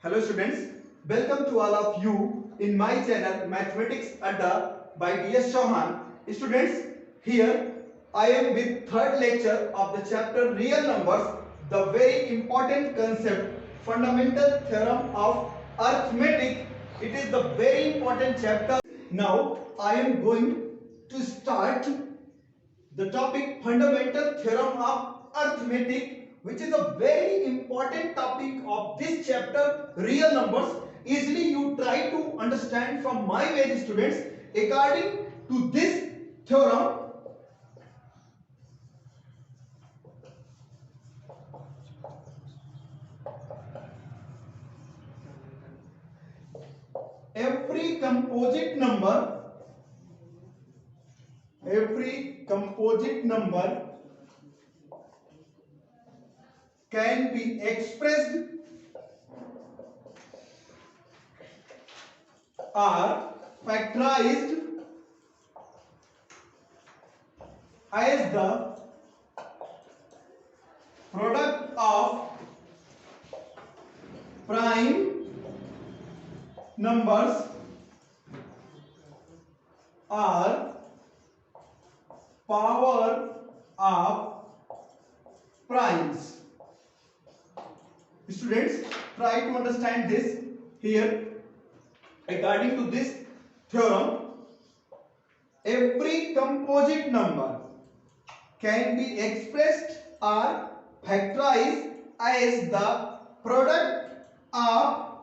Hello students, welcome to all of you in my channel Mathematics Adda by DS Chauhan. Students, here I am with third lecture of the chapter Real Numbers, the very important concept, fundamental theorem of arithmetic. It is the very important chapter. Now I am going to start the topic fundamental theorem of arithmetic, which is a very important topic of this chapter real numbers. Easily you try to understand from my way, students. According to this theorem, every composite number can be expressed or factorized as the product of prime numbers or power of primes. Students, try to understand this here. According to this theorem, every composite number can be expressed or factorized as the product of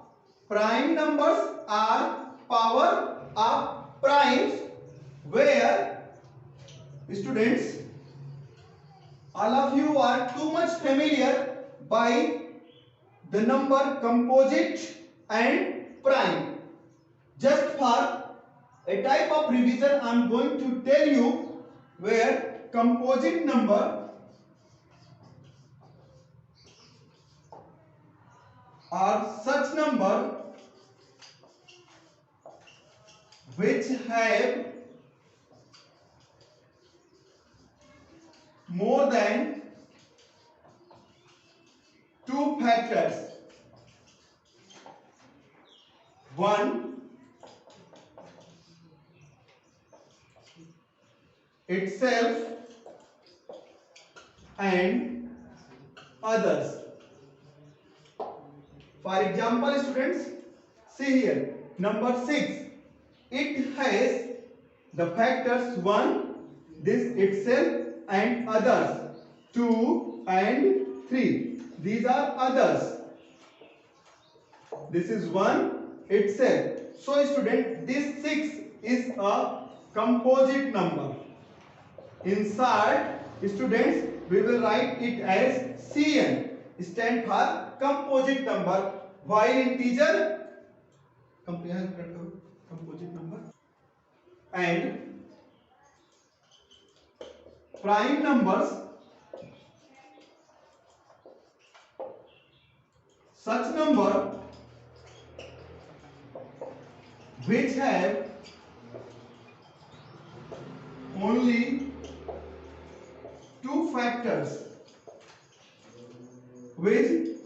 prime numbers or power of primes, where students, all of you are too much familiar by the number composite and prime. Just for a type of revision, I am going to tell you where composite number are such number which have more than two factors. One itself and others. For example, students, see here number 6. It has the factors 1, this itself, and others 2 and 3. These are others. This is 1 itself. So student, this 6 is a composite number. Inside, students, we will write it as Cn, stand for composite number, while integer composite number and prime numbers, such number which have only two factors, with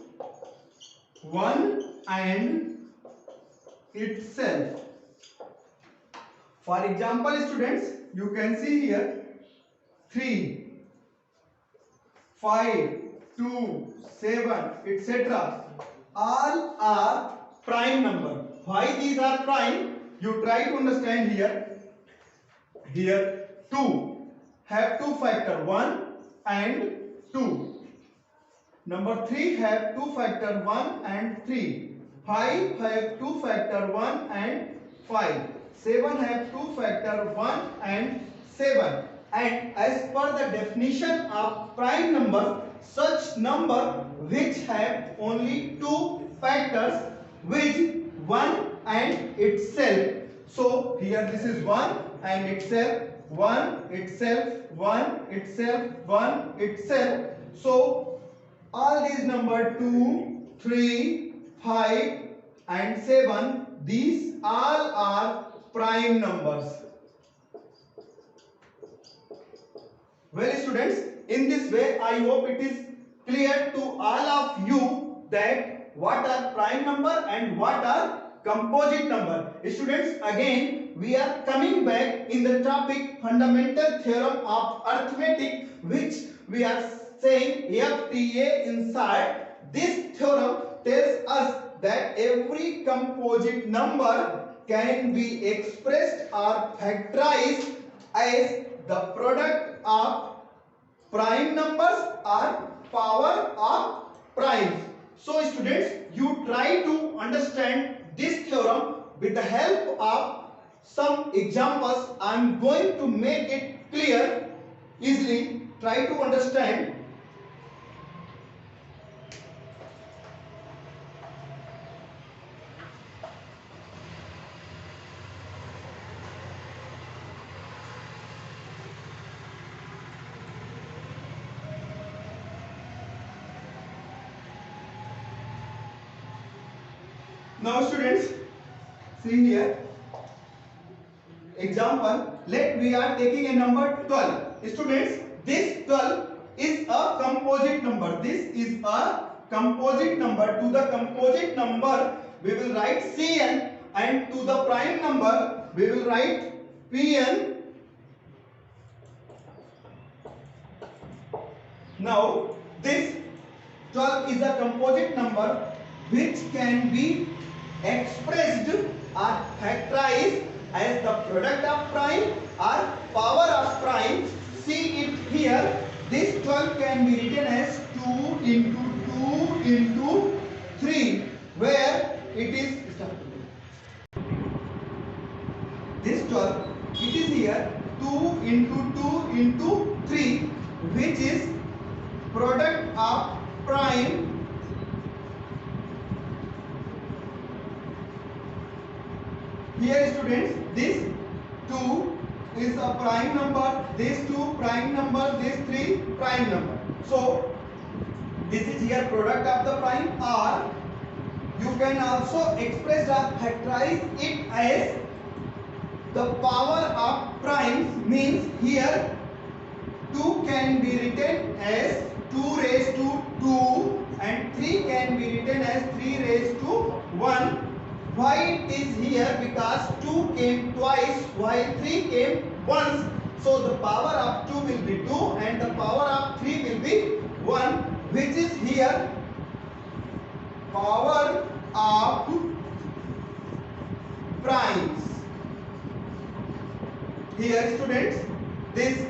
1 and itself. For example, students, you can see here 3, 5, 2, 7, etc. all are prime number. Why these are prime? You try to understand here. Here 2 have two factor, 1 and 2. Number 3 have two factor, 1 and 3. 5 have two factor, 1 and 5. 7 have two factor, 1 and 7. And as per the definition of prime number, such number which have only two factors with 1 and itself. So here this is 1 and itself, 1 itself, 1 itself, 1 itself. So all these number 2, 3, 5 and 7, these all are prime numbers. Well students, in this way I hope it is clear to all of you that what are prime number and what are composite number. Students, again we are coming back in the topic fundamental theorem of arithmetic, which we are saying FTA inside. This theorem tells us that every composite number can be expressed or factorized as the product of prime numbers or power of primes. So students, you try to understand this theorem with the help of some examples. I am going to make it clear easily. Try to understand. Now students, see here, example, let we are taking a number 12. Students, this 12 is a composite number. This is a composite number. To the composite number we will write Cn, and to the prime number we will write Pn. Now this 12 is a composite number which can be expressed or factorized as the product of prime or power of prime. See it here, this 12 can be written as 2 into 2 into 3, where it is this 12, it is here 2 into 2 into 3, which is product of prime here. Students, this 2 is a prime number, this 2 prime number, this 3 prime number. So this is here product of the prime, or you can also express or factorize it as the power of primes. Means here 2 can be written as 2 raised to 2 and 3 can be written as 3 raised to 1. Why it is here? Because 2 came twice while 3 came once. So the power of 2 will be 2 and the power of 3 will be 1, which is here power of primes. Here students, this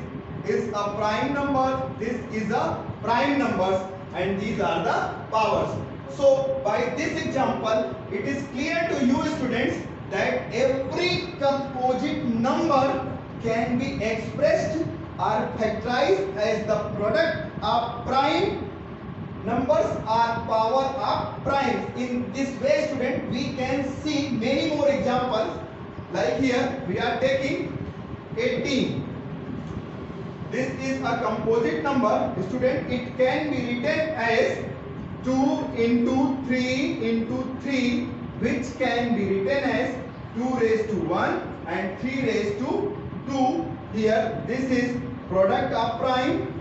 is a prime number, this is a prime numbers, and these are the powers. So by this example, it is clear to you students that every composite number can be expressed or factorized as the product of prime numbers or power of primes. In this way student, we can see many more examples. Like here we are taking 18. This is a composite number. Student, it can be written as 2 into 3 into 3, which can be written as 2 raised to 1 and 3 raised to 2. Here this is product of prime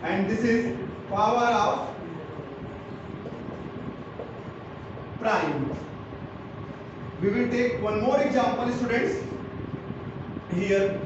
and this is power of prime. We will take one more example students. Here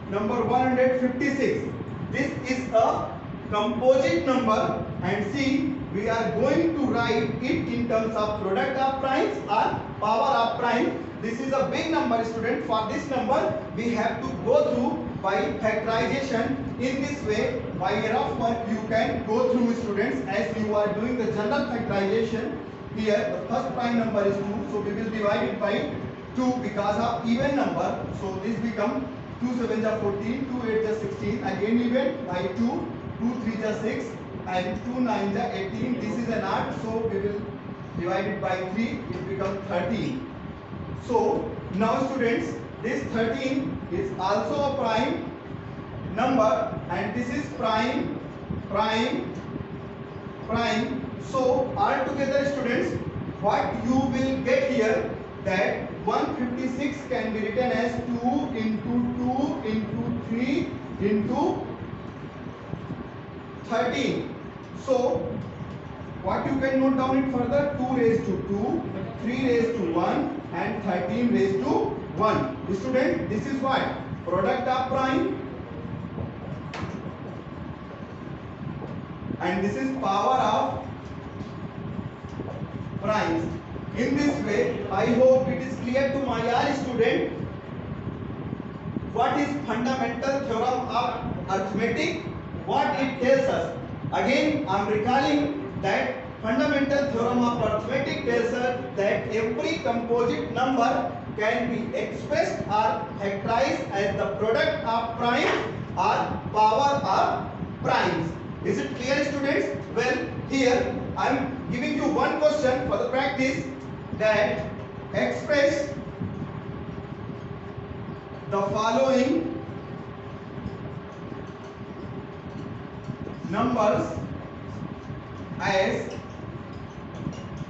number 156. This is a composite number, and see, we are going to write it in terms of product of primes or power of prime. This is a big number student. For this number we have to go through by factorization. In this way, by year of work you can go through students as you are doing the general factorization. Here the first prime number is 2, so we will divide it by 2 because of even number. So this becomes 2 7 are 14, 2 8 are 16, again even by 2, 2 3 are 6 and 2 9 are 18. This is an odd, so we will divide it by 3, it becomes 13. So now students, this 13 is also a prime number and this is prime. So altogether students, what you will get here, that 156 can be written as 2 into 2 into 3 into 13. So what you can note down it further? 2 raised to 2, 3 raised to 1 and 13 raised to 1. Student, this is what? Product of prime and this is power of primes. In this way, I hope it is clear to my all student what is fundamental theorem of arithmetic, what it tells us. Again, I am recalling that fundamental theorem of arithmetic tells us that every composite number can be expressed or factorized as the product of primes or power of primes. Is it clear, students? Well, here I am giving you one question for the practice, that express the following numbers as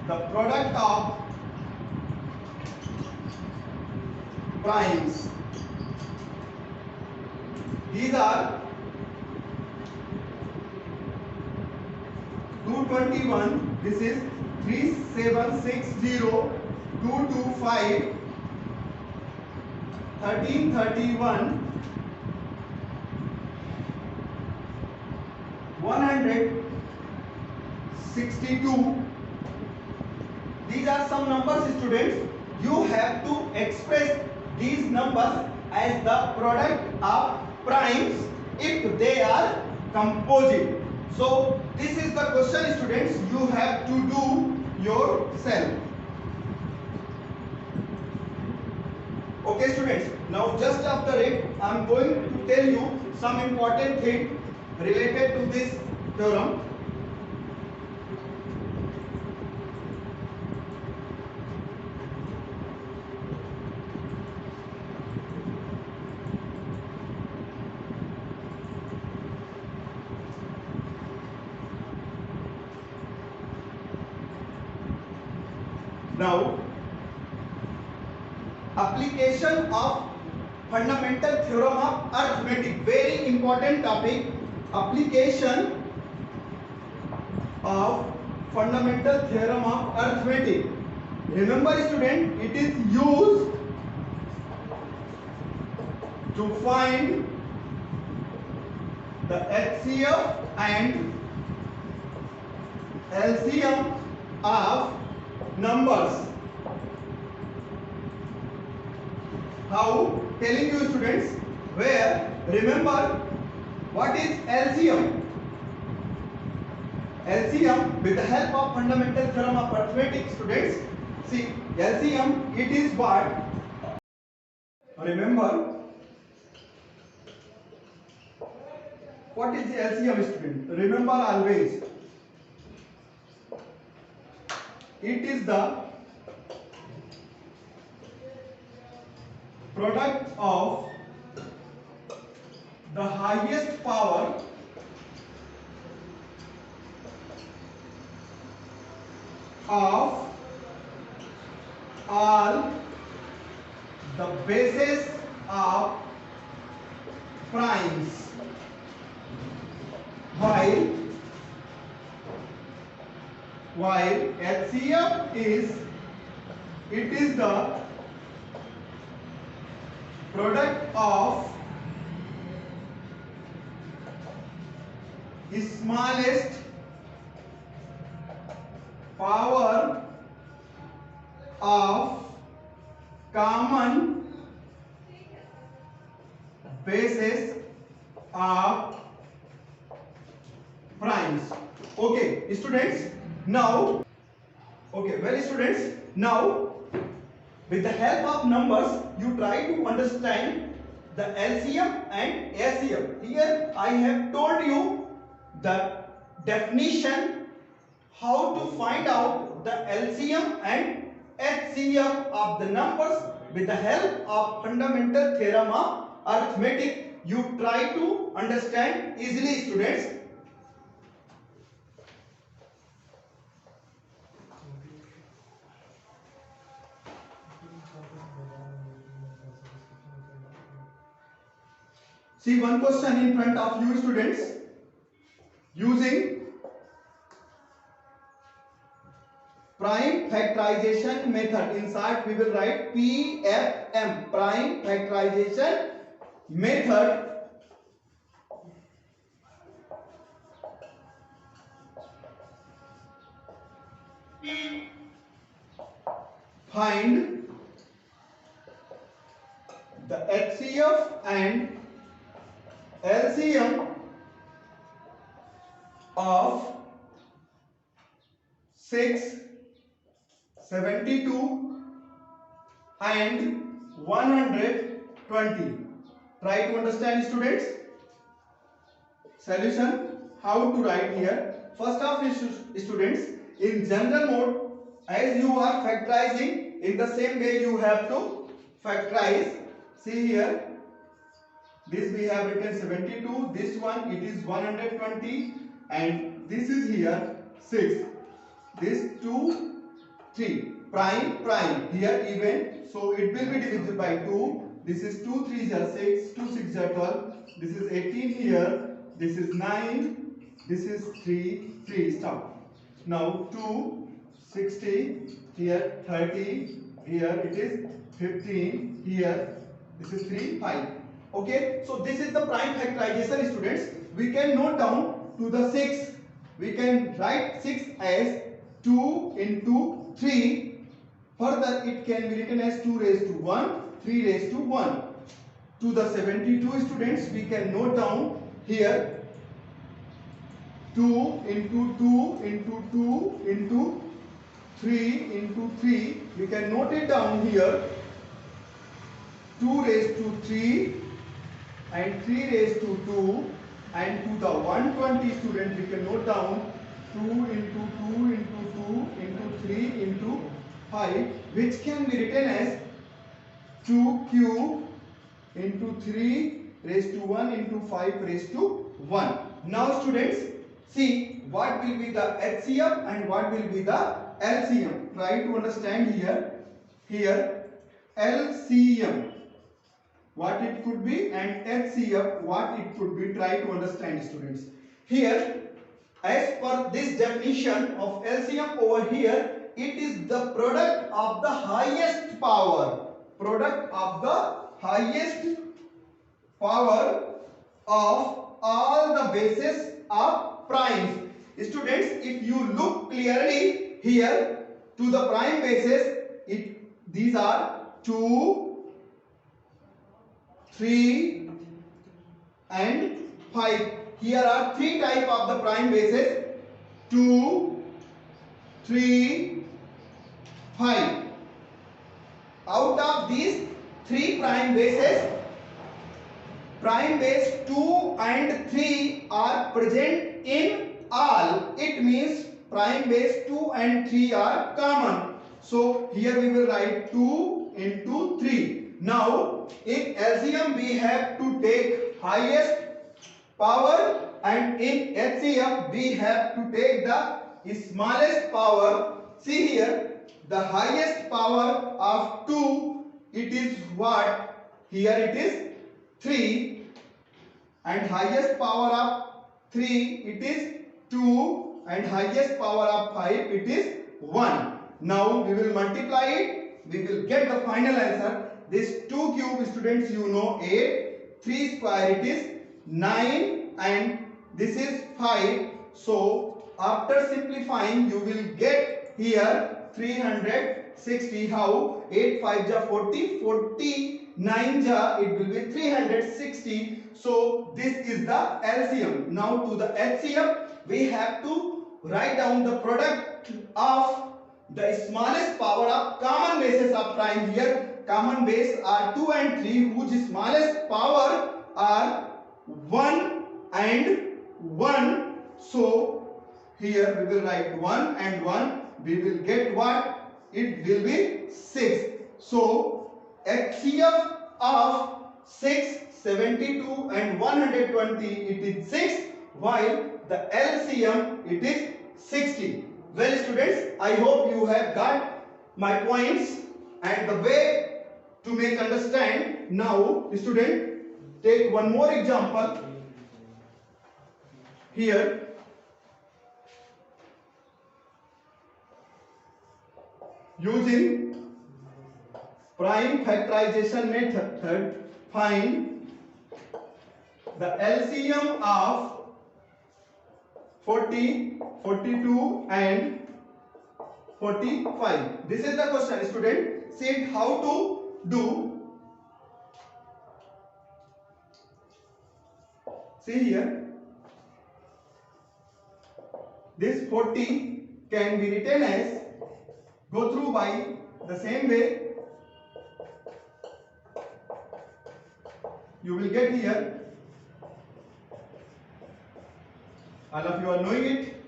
the product of primes. These are 221, this is 3760, 225, 1331, 162. These are some numbers, students. You have to express these numbers as the product of primes if they are composite. So this is the question, students, you have to do yourself. Okay, students, now just after it I am going to tell you some important thing related to this theorem. Now, application of fundamental theorem of arithmetic, very important topic. Application of fundamental theorem of arithmetic. Remember, student, it is used to find the HCF and LCM of numbers. How? Telling you, students, where remember what is LCM? LCM, with the help of fundamental theorem of arithmetic, students, see, LCM, it is what? Remember, what is the LCM, student? Remember always, it is the product of the highest power of all the bases of primes, while HCF is, it is the product of smallest power of common bases of primes. Okay, students, now, okay, well, students, now with the help of numbers you try to understand the LCM and HCF. Here I have told you the definition, how to find out the LCM and HCF of the numbers with the help of fundamental theorem of arithmetic. You try to understand easily, students. See one question in front of you, students. Use prime factorization method. Inside we will write PFM, prime factorization method. Find the HCF and LCM of 6, 72 and 120. Try to understand, students. Solution, how to write here. First of all, students, in general mode, as you are factorizing, in the same way you have to factorize. See here, this we have written 72, this one it is 120, and this is here 6, this 2, 3, prime, here even, so it will be divisible by 2, this is 2 3s are 6, 2 6s are 12, this is 18 here, this is 9, this is 3 stop. Now 2, 60, here 30, here it is 15, here this is 3, 5. Okay, so this is the prime factorization, students. We can note down to the 6. We can write 6 as 2 into 3. Further, it can be written as 2 raised to 1, 3 raised to 1. To the 72 students, we can note down here 2 into 2 into 2 into 3 into 3. We can note it down here 2 raised to 3 and 3 raised to 2, and to the 120 students we can note down 2 into 2 into 2 into 3 into 5, which can be written as 2 cube into 3 raised to 1 into 5 raised to 1. Now students, see what will be the HCF and what will be the LCM. Try to understand here. Here LCM, what it could be, and HCF, what it could be. Try to understand, students. Here, as per this definition of LCM over here, it is the product of the highest power. Product of the highest power of all the bases of primes. Students, if you look clearly here to the prime bases, these are 2, 3 and 5. Here are 3 type of the prime bases: 2, 3, 5. Out of these 3 prime bases, prime base 2 and 3 are present in all. It means prime base 2 and 3 are common. So here we will write 2 into 3. Now in LCM we have to take highest power, and in HCF we have to take the smallest power. See here, the highest power of 2, it is what? Here it is 3, and highest power of 3 it is 2, and highest power of 5 it is 1. Now we will multiply it, we will get the final answer. This 2 cube, students, you know 8, 3 square it is 9, and this is 5. So after simplifying you will get here 360. How? 8 5 ja 40, 49 ja it will be 360. So this is the LCM. Now to the HCF we have to write down the product of the smallest power of common bases of prime. Here common base are 2 and 3, whose smallest power are 1 and 1. So here we will write 1 and 1. We will get what? It will be 6. So HCF of 6, 72 and 120 it is 6, while the LCM it is 60. Well students, I hope you have got my points and the way to make understand. Now student, take one more example. Here using prime factorization method, find the LCM of 40, 42 and 45. This is the question, student. See it how to do. See here, this 40 can be written as, go through by the same way. You will get here, all of you are knowing it.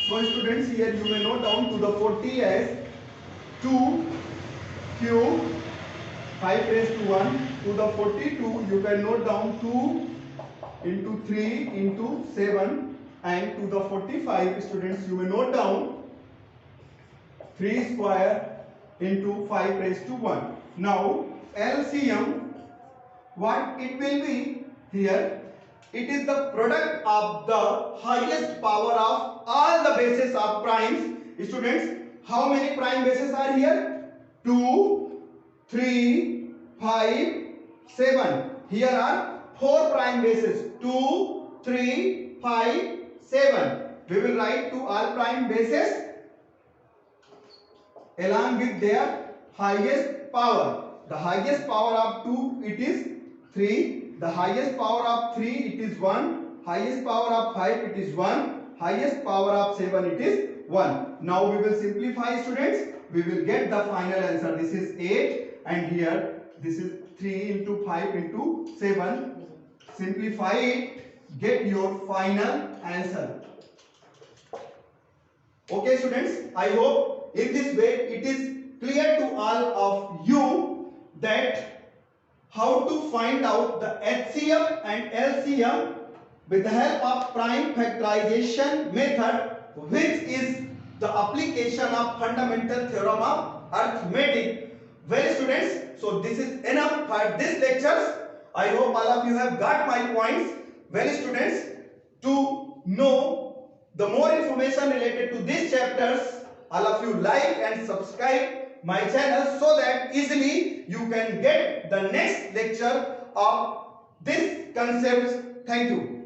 So students, here you may note down to the 40 as 2 cube 5 raised to 1. To the 42 you can note down 2 into 3 into 7, and to the 45 students you may note down 3 square into 5 raised to 1. Now LCM, what it will be here? It is the product of the highest power of all the bases of primes. Students, how many prime bases are here? 2, 3, 5, 7. Here are 4 prime bases. 2, 3, 5, 7. We will write to all prime bases along with their highest power. The highest power of 2, it is 3. The highest power of 3, it is 1. Highest power of 5, it is 1. Highest power of 7, it is 1. Now we will simplify, students. We will get the final answer. This is 8 and here this is 3 into 5 into 7. Simplify it, get your final answer. Okay students, I hope in this way it is clear to all of you that how to find out the HCF and LCM with the help of prime factorization method, which is the application of fundamental theorem of arithmetic. Well students, so this is enough for this lectures. I hope all of you have got my points. Well students, to know the more information related to these chapters, all of you like and subscribe my channel so that easily you can get the next lecture of this concepts. Thank you.